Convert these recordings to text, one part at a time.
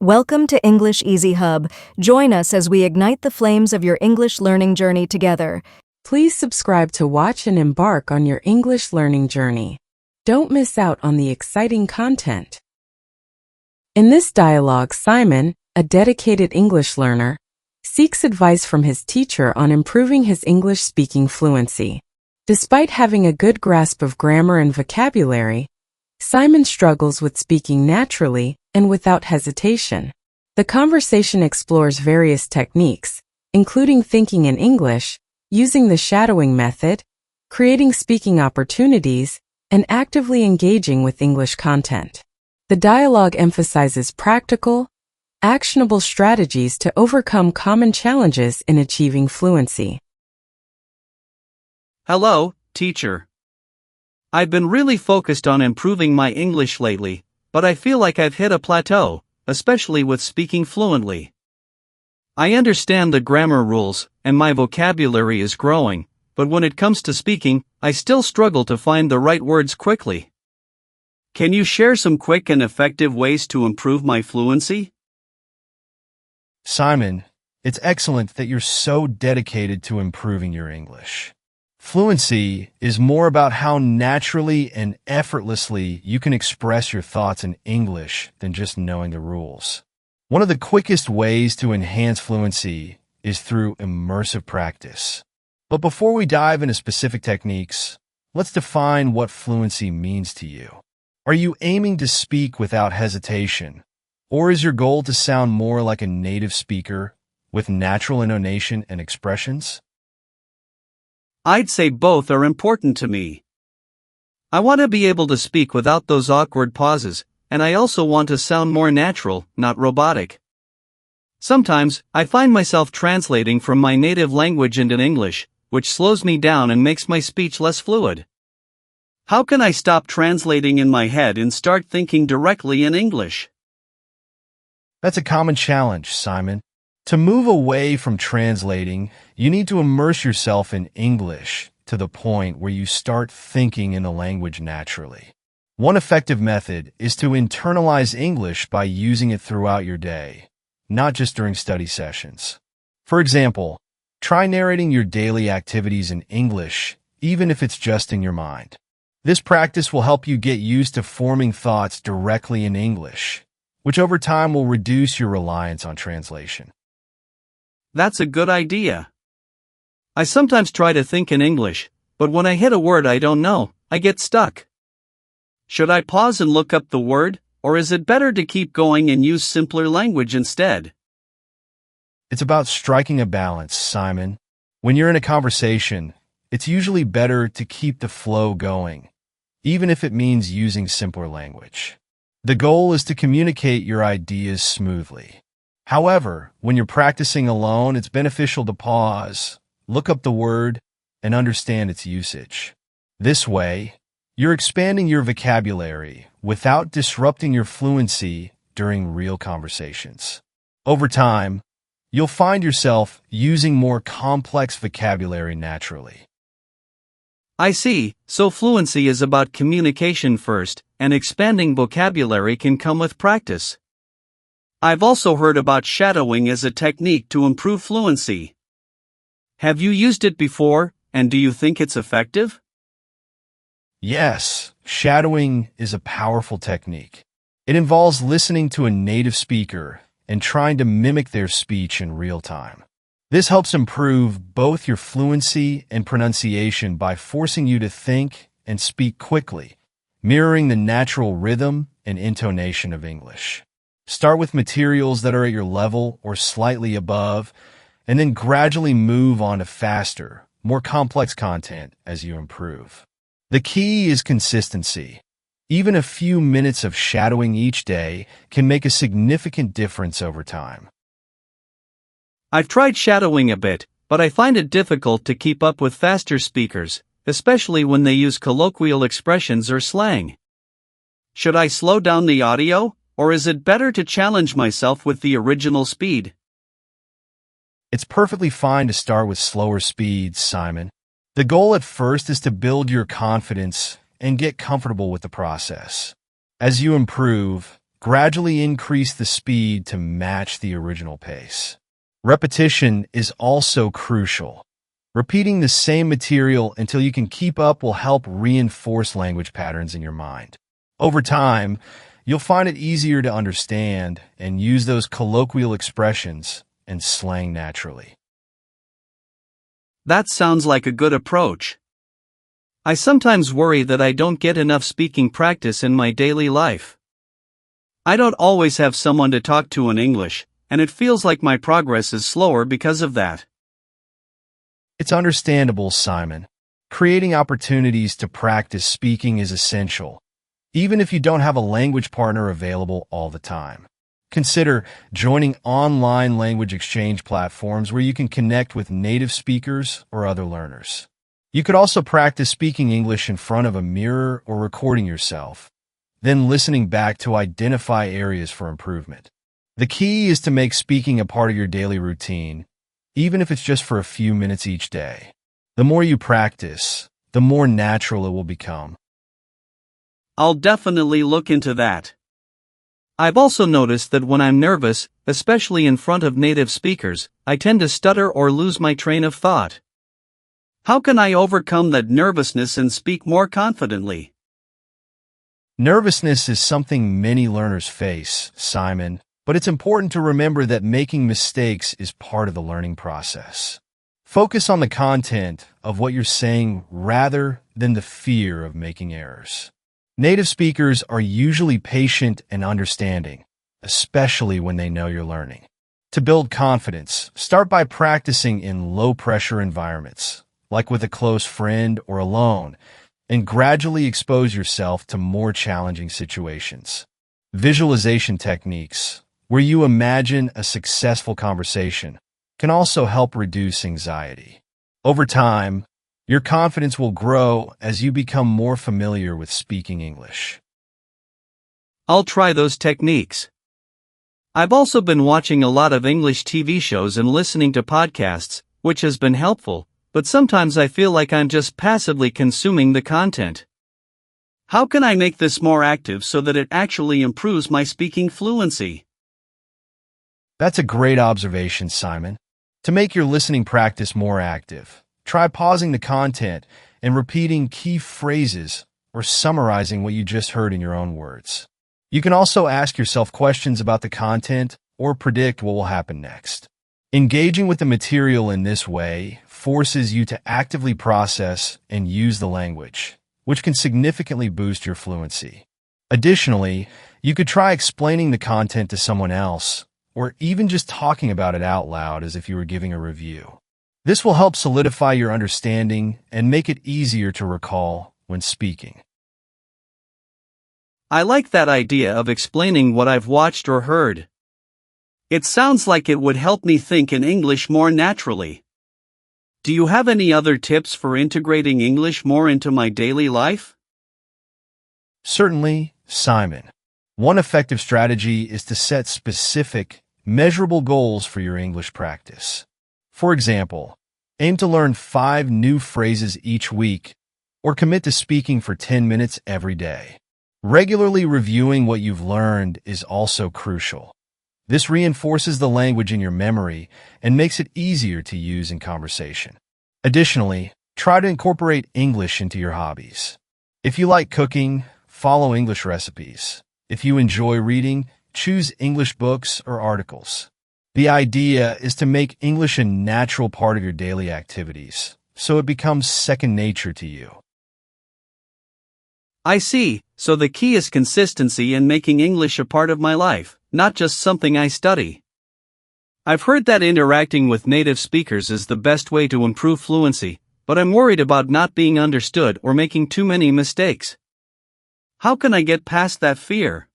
Welcome to English Easy Hub. Join us as we ignite the flames of your English learning journey together. Please subscribe to watch and embark on your English learning journey. Don't miss out on the exciting content. In this dialogue, Simon, a dedicated English learner, seeks advice from his teacher on improving his English speaking fluency. Despite having a good grasp of grammar and vocabulary, Simon struggles with speaking naturally and without hesitation. The conversation explores various techniques, including thinking in English, using the shadowing method, creating speaking opportunities, and actively engaging with English content. The dialogue emphasizes practical, actionable strategies to overcome common challenges in achieving fluency. Hello, teacher. I've been really focused on improving my English lately, but I feel like I've hit a plateau, especially with speaking fluently. I understand the grammar rules, and my vocabulary is growing, but when it comes to speaking, I still struggle to find the right words quickly. Can you share some quick and effective ways to improve my fluency? Simon, it's excellent that you're so dedicated to improving your English. Fluency is more about how naturally and effortlessly you can express your thoughts in English than just knowing the rules. One of the quickest ways to enhance fluency is through immersive practice. But before we dive into specific techniques, let's define what fluency means to you. Are you aiming to speak without hesitation, or is your goal to sound more like a native speaker with natural intonation and expressions? I'd say both are important to me. I want to be able to speak without those awkward pauses, and I also want to sound more natural, not robotic. Sometimes, I find myself translating from my native language into English, which slows me down and makes my speech less fluid. How can I stop translating in my head and start thinking directly in English? That's a common challenge, Simon. To move away from translating, you need to immerse yourself in English to the point where you start thinking in the language naturally. One effective method is to internalize English by using it throughout your day, not just during study sessions. For example, try narrating your daily activities in English, even if it's just in your mind. This practice will help you get used to forming thoughts directly in English, which over time will reduce your reliance on translation. That's a good idea. I sometimes try to think in English, but when I hit a word I don't know, I get stuck. Should I pause and look up the word, or is it better to keep going and use simpler language instead? It's about striking a balance, Simon. When you're in a conversation, it's usually better to keep the flow going, even if it means using simpler language. The goal is to communicate your ideas smoothly. However, when you're practicing alone, it's beneficial to pause, look up the word, and understand its usage. This way, you're expanding your vocabulary without disrupting your fluency during real conversations. Over time, you'll find yourself using more complex vocabulary naturally. I see, so fluency is about communication first, and expanding vocabulary can come with practice. I've also heard about shadowing as a technique to improve fluency. Have you used it before, and do you think it's effective? Yes, shadowing is a powerful technique. It involves listening to a native speaker and trying to mimic their speech in real time. This helps improve both your fluency and pronunciation by forcing you to think and speak quickly, mirroring the natural rhythm and intonation of English. Start with materials that are at your level or slightly above, and then gradually move on to faster, more complex content as you improve. The key is consistency. Even a few minutes of shadowing each day can make a significant difference over time. I've tried shadowing a bit, but I find it difficult to keep up with faster speakers, especially when they use colloquial expressions or slang. Should I slow down the audio, or is it better to challenge myself with the original speed? It's perfectly fine to start with slower speeds, Simon. The goal at first is to build your confidence and get comfortable with the process. As you improve, gradually increase the speed to match the original pace. Repetition is also crucial. Repeating the same material until you can keep up will help reinforce language patterns in your mind. Over time, you'll find it easier to understand and use those colloquial expressions and slang naturally. That sounds like a good approach. I sometimes worry that I don't get enough speaking practice in my daily life. I don't always have someone to talk to in English, and it feels like my progress is slower because of that. It's understandable, Simon. Creating opportunities to practice speaking is essential, even if you don't have a language partner available all the time. Consider joining online language exchange platforms where you can connect with native speakers or other learners. You could also practice speaking English in front of a mirror or recording yourself, then listening back to identify areas for improvement. The key is to make speaking a part of your daily routine, even if it's just for a few minutes each day. The more you practice, the more natural it will become. I'll definitely look into that. I've also noticed that when I'm nervous, especially in front of native speakers, I tend to stutter or lose my train of thought. How can I overcome that nervousness and speak more confidently? Nervousness is something many learners face, Simon, but it's important to remember that making mistakes is part of the learning process. Focus on the content of what you're saying rather than the fear of making errors. Native speakers are usually patient and understanding, especially when they know you're learning. To build confidence, start by practicing in low-pressure environments, like with a close friend or alone, and gradually expose yourself to more challenging situations. Visualization techniques, where you imagine a successful conversation, can also help reduce anxiety. Over time, your confidence will grow as you become more familiar with speaking English. I'll try those techniques. I've also been watching a lot of English TV shows and listening to podcasts, which has been helpful, but sometimes I feel like I'm just passively consuming the content. How can I make this more active so that it actually improves my speaking fluency? That's a great observation, Simon. To make your listening practice more active, try pausing the content and repeating key phrases or summarizing what you just heard in your own words. You can also ask yourself questions about the content or predict what will happen next. Engaging with the material in this way forces you to actively process and use the language, which can significantly boost your fluency. Additionally, you could try explaining the content to someone else, or even just talking about it out loud as if you were giving a review. This will help solidify your understanding and make it easier to recall when speaking. I like that idea of explaining what I've watched or heard. It sounds like it would help me think in English more naturally. Do you have any other tips for integrating English more into my daily life? Certainly, Simon. One effective strategy is to set specific, measurable goals for your English practice. For example, aim to learn 5 new phrases each week, or commit to speaking for 10 minutes every day. Regularly reviewing what you've learned is also crucial. This reinforces the language in your memory and makes it easier to use in conversation. Additionally, try to incorporate English into your hobbies. If you like cooking, follow English recipes. If you enjoy reading, choose English books or articles. The idea is to make English a natural part of your daily activities, so it becomes second nature to you. I see, so the key is consistency and making English a part of my life, not just something I study. I've heard that interacting with native speakers is the best way to improve fluency, but I'm worried about not being understood or making too many mistakes. How can I get past that fear?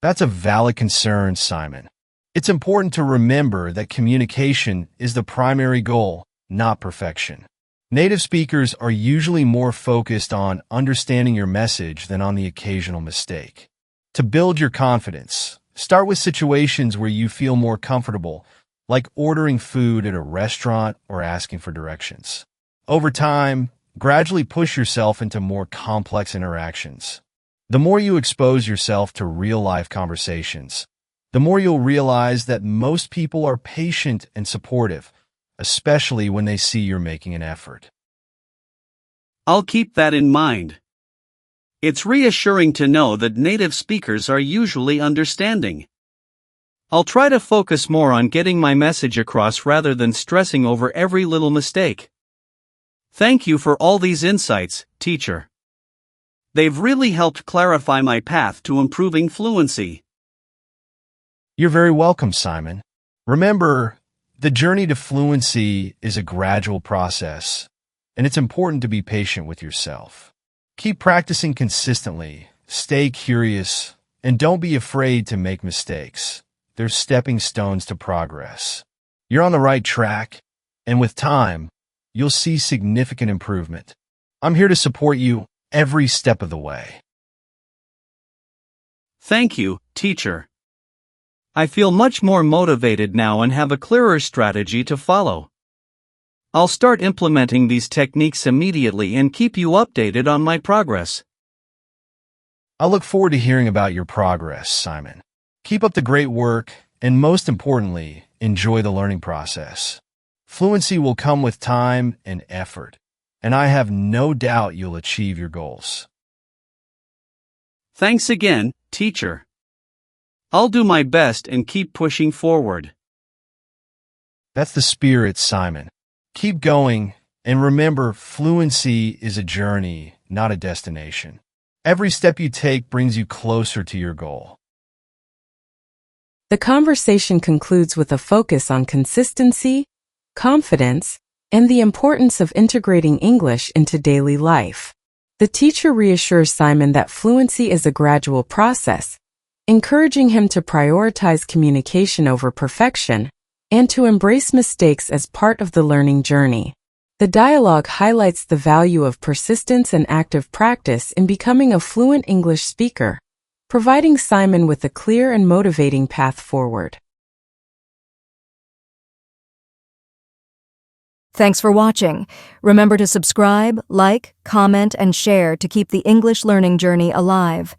That's a valid concern, Simon. It's important to remember that communication is the primary goal, not perfection. Native speakers are usually more focused on understanding your message than on the occasional mistake. To build your confidence, start with situations where you feel more comfortable, like ordering food at a restaurant or asking for directions. Over time, gradually push yourself into more complex interactions. The more you expose yourself to real-life conversations, the more you'll realize that most people are patient and supportive, especially when they see you're making an effort. I'll keep that in mind. It's reassuring to know that native speakers are usually understanding. I'll try to focus more on getting my message across rather than stressing over every little mistake. Thank you for all these insights, teacher. They've really helped clarify my path to improving fluency. You're very welcome, Simon. Remember, the journey to fluency is a gradual process, and it's important to be patient with yourself. Keep practicing consistently, stay curious, and don't be afraid to make mistakes. They're stepping stones to progress. You're on the right track, and with time, you'll see significant improvement. I'm here to support you every step of the way. Thank you, teacher. I feel much more motivated now and have a clearer strategy to follow. I'll start implementing these techniques immediately and keep you updated on my progress. I look forward to hearing about your progress, Simon. Keep up the great work, and most importantly, enjoy the learning process. Fluency will come with time and effort, and I have no doubt you'll achieve your goals. Thanks again, teacher. I'll do my best and keep pushing forward. That's the spirit, Simon. Keep going, and remember, fluency is a journey, not a destination. Every step you take brings you closer to your goal. The conversation concludes with a focus on consistency, confidence, and the importance of integrating English into daily life. The teacher reassures Simon that fluency is a gradual process, encouraging him to prioritize communication over perfection and to embrace mistakes as part of the learning journey. The dialogue highlights the value of persistence and active practice in becoming a fluent English speaker, providing Simon with a clear and motivating path forward. Thanks for watching. Remember to subscribe, like, comment, and share to keep the English learning journey alive.